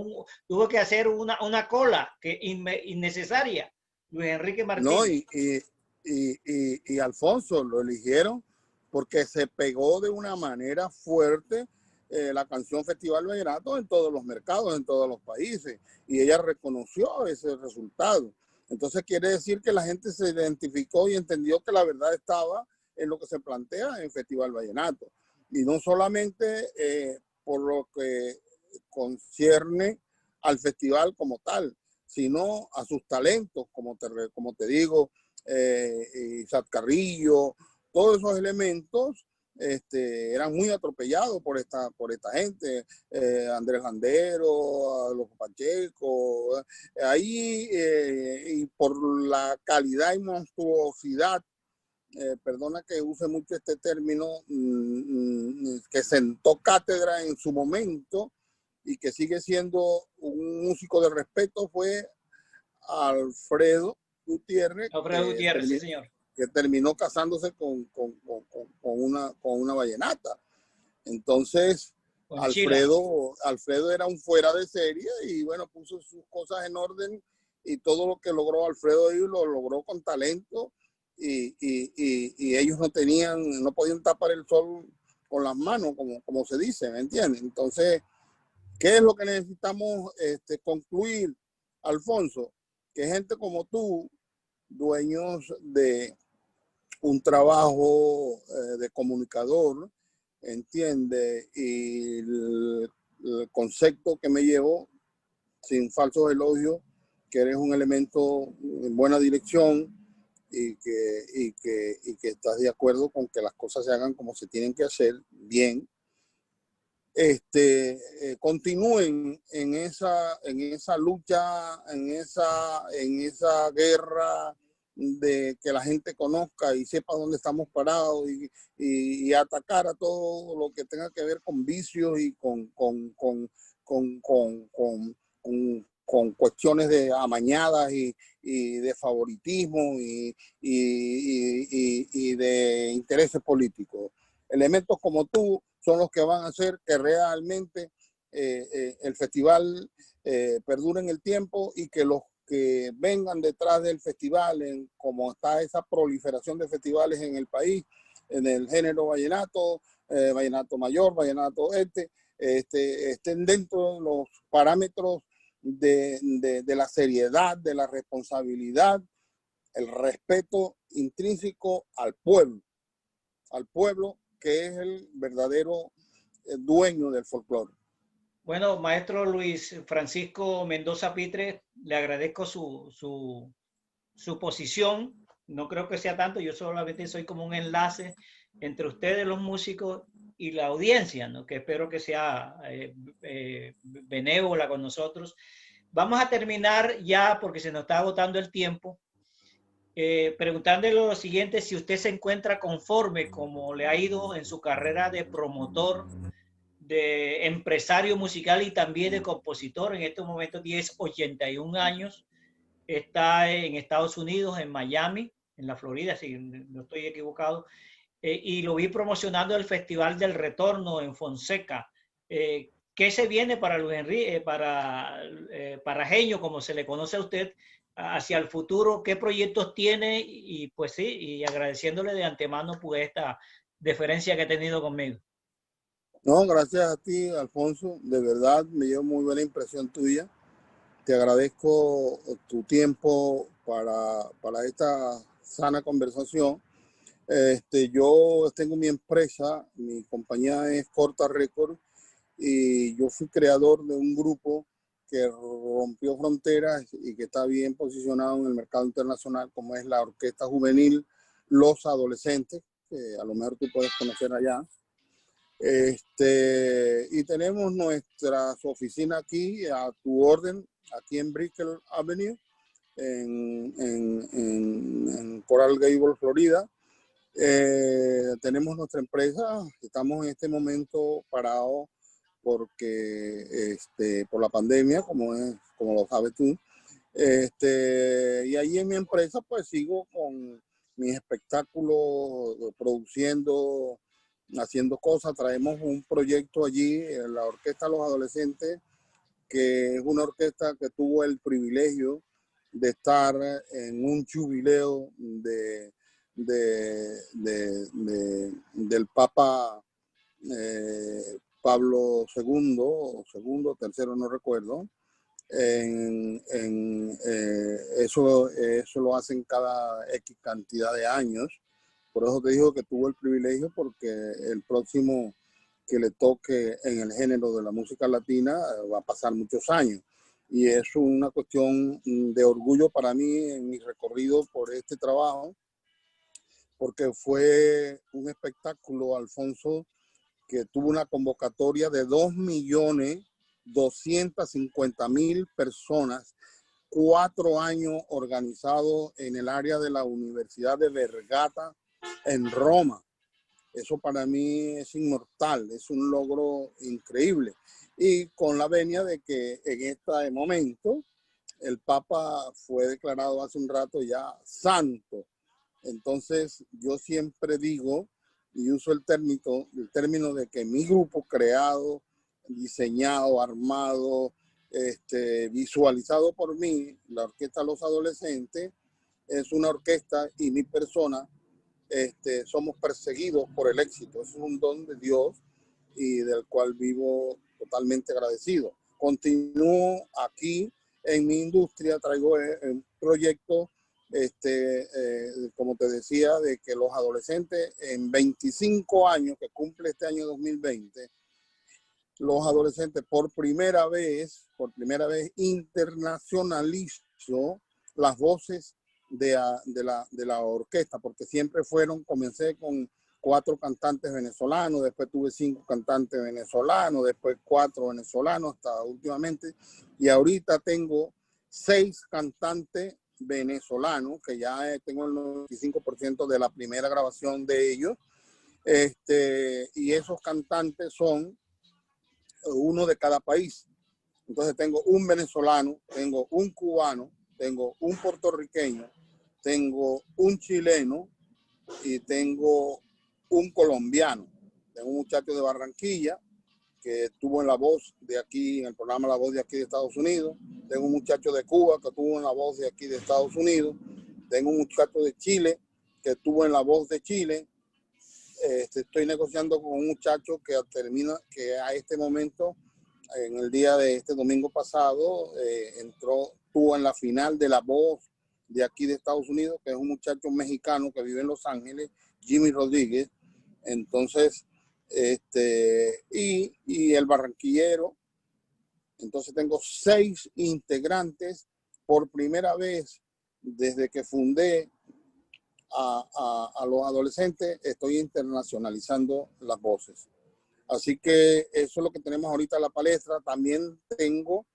tuvo que hacer una cola innecesaria. Luis Enrique No, Martínez. y Alfonso lo eligieron porque se pegó de una manera fuerte la canción Festival Vallenato en todos los mercados, en todos los países, y ella reconoció ese resultado. Entonces quiere decir que la gente se identificó y entendió que la verdad estaba en lo que se plantea en Festival Vallenato. Y no solamente por lo que concierne al festival como tal, sino a sus talentos, como te digo, Isaac Carrillo, todos esos elementos eran muy atropellados por esta gente, Andrés Landero, los Pacheco, ahí, y por la calidad y monstruosidad, perdona que use mucho este término, que sentó cátedra en su momento y que sigue siendo un músico de respeto, fue Alfredo Gutiérrez, Alfredo Gutiérrez, sí, señor. que terminó casándose con una vallenata. Entonces, Con Chila. Alfredo era un fuera de serie y bueno, puso sus cosas en orden y todo lo que logró Alfredo ahí lo logró con talento y ellos no podían tapar el sol con las manos, como se dice, ¿me entiendes? Entonces, ¿qué es lo que necesitamos concluir, Alfonso? Que gente como tú, dueños de un trabajo de comunicador, entiende, y el concepto que me llevo, sin falsos elogios, que eres un elemento en buena dirección y que estás de acuerdo con que las cosas se hagan como se tienen que hacer, bien, continúen en esa lucha, en esa guerra de que la gente conozca y sepa dónde estamos parados y atacar a todo lo que tenga que ver con vicios y con cuestiones de amañadas y de favoritismo y de intereses políticos. Elementos como tú son los que van a hacer que realmente el festival perdure en el tiempo y que los que vengan detrás del festival, como está esa proliferación de festivales en el país, en el género vallenato, vallenato mayor, vallenato estén dentro de los parámetros de la seriedad, de la responsabilidad, el respeto intrínseco al pueblo que es el verdadero dueño del folclore. Bueno, maestro Luis Francisco Mendoza Pitre, le agradezco su posición. No creo que sea tanto, yo solamente soy como un enlace entre ustedes, los músicos, y la audiencia, ¿no? Que espero que sea benévola con nosotros. Vamos a terminar ya porque se nos está agotando el tiempo. Preguntándole lo siguiente, si usted se encuentra conforme como le ha ido en su carrera de promotor, de empresario musical y también de compositor. En estos momentos tiene 81 años, está en Estados Unidos, en Miami, en la Florida, si no estoy equivocado, y lo vi promocionando el Festival del Retorno en Fonseca. ¿Qué se viene para Luis Enrique, para Genio, como se le conoce a usted, hacia el futuro? ¿Qué proyectos tiene? Y pues sí, y agradeciéndole de antemano pues esta deferencia que ha tenido conmigo. No, gracias a ti, Alfonso. De verdad, me llevo muy buena impresión tuya. Te agradezco tu tiempo para esta sana conversación. Yo tengo mi empresa, mi compañía es Corta Record y yo fui creador de un grupo que rompió fronteras y que está bien posicionado en el mercado internacional, como es la Orquesta Juvenil Los Adolescentes, que a lo mejor tú puedes conocer allá. Y tenemos nuestras oficinas aquí a tu orden, aquí en Brickell Avenue, en Coral Gables, Florida. Tenemos nuestra empresa, estamos en este momento parados porque por la pandemia, como lo sabes tú. Y ahí en mi empresa pues sigo con mis espectáculos, produciendo haciendo cosas. Traemos un proyecto allí, la Orquesta Los Adolescentes, que es una orquesta que tuvo el privilegio de estar en un jubileo del Papa Pablo II, o segundo, tercero, no recuerdo. Eso lo hacen cada X cantidad de años. Por eso te digo que tuvo el privilegio, porque el próximo que le toque en el género de la música latina va a pasar muchos años. Y es una cuestión de orgullo para mí en mi recorrido por este trabajo, porque fue un espectáculo, Alfonso, que tuvo una convocatoria de 2.250.000 personas, 4 años organizado en el área de la Universidad de Vergata en Roma. Eso para mí es inmortal, es un logro increíble. Y con la venia de que en este momento el Papa fue declarado hace un rato ya santo. Entonces yo siempre digo y uso el término de que mi grupo creado, diseñado, armado, visualizado por mí, la Orquesta Los Adolescentes, es una orquesta y mi persona somos perseguidos por el éxito. Es un don de Dios y del cual vivo totalmente agradecido. Continúo aquí en mi industria, traigo un proyecto, como te decía, de que los adolescentes en 25 años, que cumple este año 2020, los adolescentes por primera vez internacionalizó las voces de la orquesta, porque siempre comencé con 4 cantantes venezolanos, después tuve 5 cantantes venezolanos, después 4 venezolanos hasta últimamente, y ahorita tengo 6 cantantes venezolanos, que ya tengo el 95% de la primera grabación de ellos, y esos cantantes son uno de cada país. Entonces tengo un venezolano, tengo un cubano, tengo un puertorriqueño, tengo un chileno y tengo un colombiano. Tengo un muchacho de Barranquilla que estuvo en La Voz de aquí, en el programa La Voz de aquí de Estados Unidos. Tengo un muchacho de Cuba que estuvo en La Voz de aquí de Estados Unidos. Tengo un muchacho de Chile que estuvo en La Voz de Chile. Estoy negociando con un muchacho que a este momento, en el día de este domingo pasado, estuvo en la final de La Voz de aquí de Estados Unidos, que es un muchacho mexicano que vive en Los Ángeles, Jimmy Rodríguez. Entonces, y el barranquillero. Entonces tengo 6 integrantes por primera vez desde que fundé a los adolescentes. Estoy internacionalizando las voces. Así que eso es lo que tenemos ahorita en la palestra. También tengo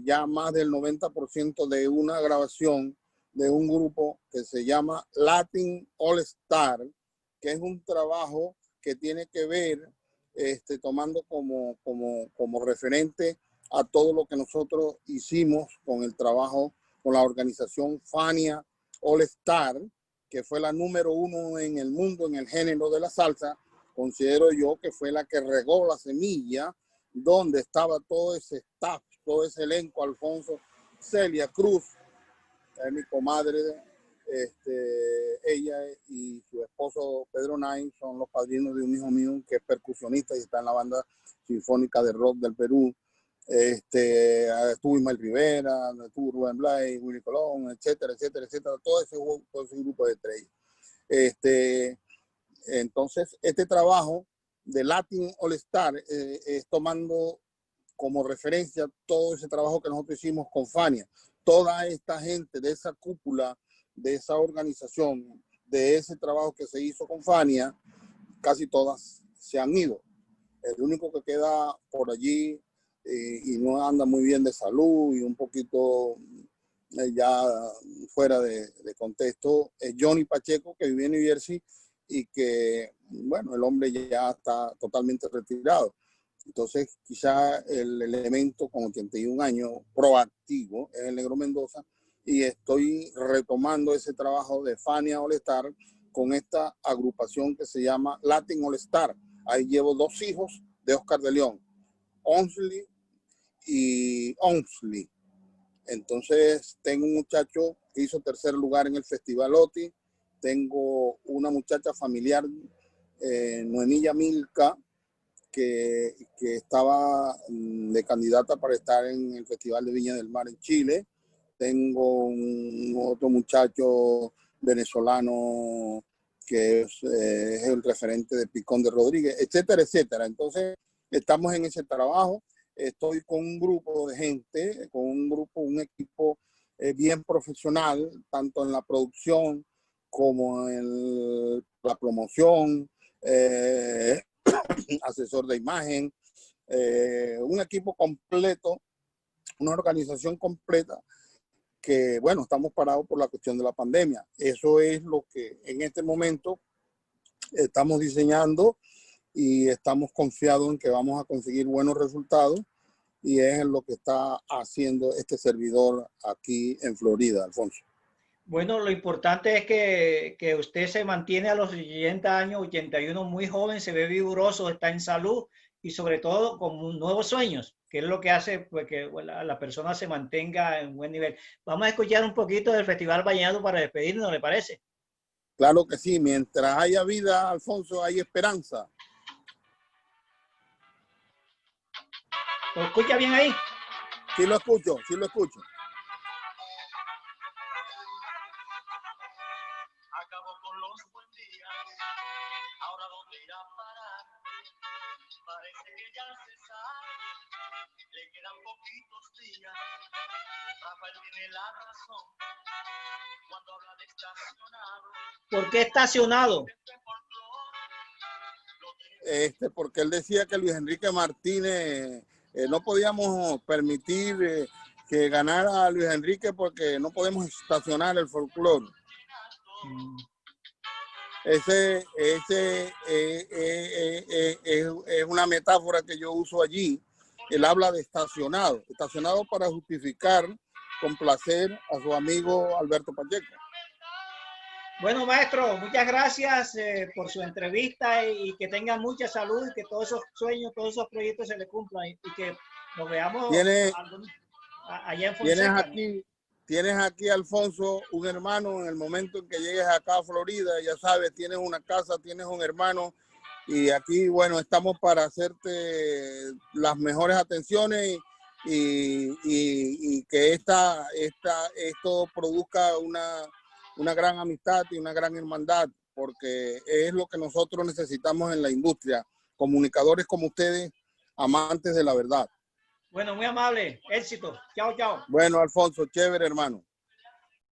ya más del 90% de una grabación de un grupo que se llama Latin All Star, que es un trabajo que tiene que ver tomando como referente a todo lo que nosotros hicimos con el trabajo con la organización Fania All Star, que fue la número 1 en el mundo en el género de la salsa. Considero yo que fue la que regó la semilla, donde estaba todo ese staff, todo ese elenco. Alfonso, Celia Cruz, mi comadre, ella y su esposo Pedro Nay son los padrinos de un hijo mío que es percusionista y está en la banda sinfónica de rock del Perú. Estuvo Ismael Rivera, estuvo Rubén Blay, Willy Colón, etcétera, etcétera, etcétera, todo ese grupo de estrellas. Entonces, este trabajo de Latin All Star es tomando como referencia todo ese trabajo que nosotros hicimos con Fania. Toda esta gente de esa cúpula, de esa organización, de ese trabajo que se hizo con Fania, casi todas se han ido. El único que queda por allí y no anda muy bien de salud y un poquito ya fuera de contexto es Johnny Pacheco, que vive en New Jersey y que, bueno, el hombre ya está totalmente retirado. Entonces, quizá el elemento con 81 años proactivo es el Negro Mendoza, y estoy retomando ese trabajo de Fania All Star con esta agrupación que se llama Latin All Star. Ahí llevo 2 hijos de Oscar de León, Onsley y Onsley. Entonces tengo un muchacho que hizo 3er lugar en el Festival OTI. Tengo una muchacha familiar, Noemí Yamilka, que estaba de candidata para estar en el Festival de Viña del Mar en Chile. Tengo otro muchacho venezolano que es el referente de Picón de Rodríguez, etcétera, etcétera. Entonces, estamos en ese trabajo. Estoy con un grupo de gente, un equipo bien profesional, tanto en la producción como en la promoción, asesor de imagen, un equipo completo, una organización completa que, bueno, estamos parados por la cuestión de la pandemia. Eso es lo que en este momento estamos diseñando y estamos confiados en que vamos a conseguir buenos resultados, y es lo que está haciendo este servidor aquí en Florida, Alfonso. Bueno, lo importante es que usted se mantiene a los 80 años, 81, muy joven, se ve vigoroso, está en salud y sobre todo con nuevos sueños, que es lo que hace pues, que la persona se mantenga en buen nivel. Vamos a escuchar un poquito del Festival Vallenato para despedirnos, ¿le parece? Claro que sí, mientras haya vida, Alfonso, hay esperanza. ¿Lo escucha bien ahí? Sí lo escucho, sí lo escucho. Acabó con los buen días, ahora dónde irá a parar. Parece que ya se sabe, le quedan poquitos días. Rafael tiene la razón cuando habla de estacionado. ¿Por qué estacionado? Porque él decía que Luis Enrique Martínez no podíamos permitir que ganara Luis Enrique porque no podemos estacionar el folclore. Es una metáfora que yo uso allí. Él habla de estacionado para justificar, complacer a su amigo Alberto Pacheco. Bueno, maestro, muchas gracias por su entrevista y que tenga mucha salud y que todos esos sueños, todos esos proyectos se le cumplan y que nos veamos allá en Fonseca. Tienes aquí, Alfonso, un hermano. En el momento en que llegues acá a Florida, ya sabes, tienes una casa, tienes un hermano, y aquí, bueno, estamos para hacerte las mejores atenciones y que esto produzca una gran amistad y una gran hermandad, porque es lo que nosotros necesitamos en la industria, comunicadores como ustedes, amantes de la verdad. Bueno, muy amable, éxito. Chao, chao. Bueno, Alfonso, chévere, hermano.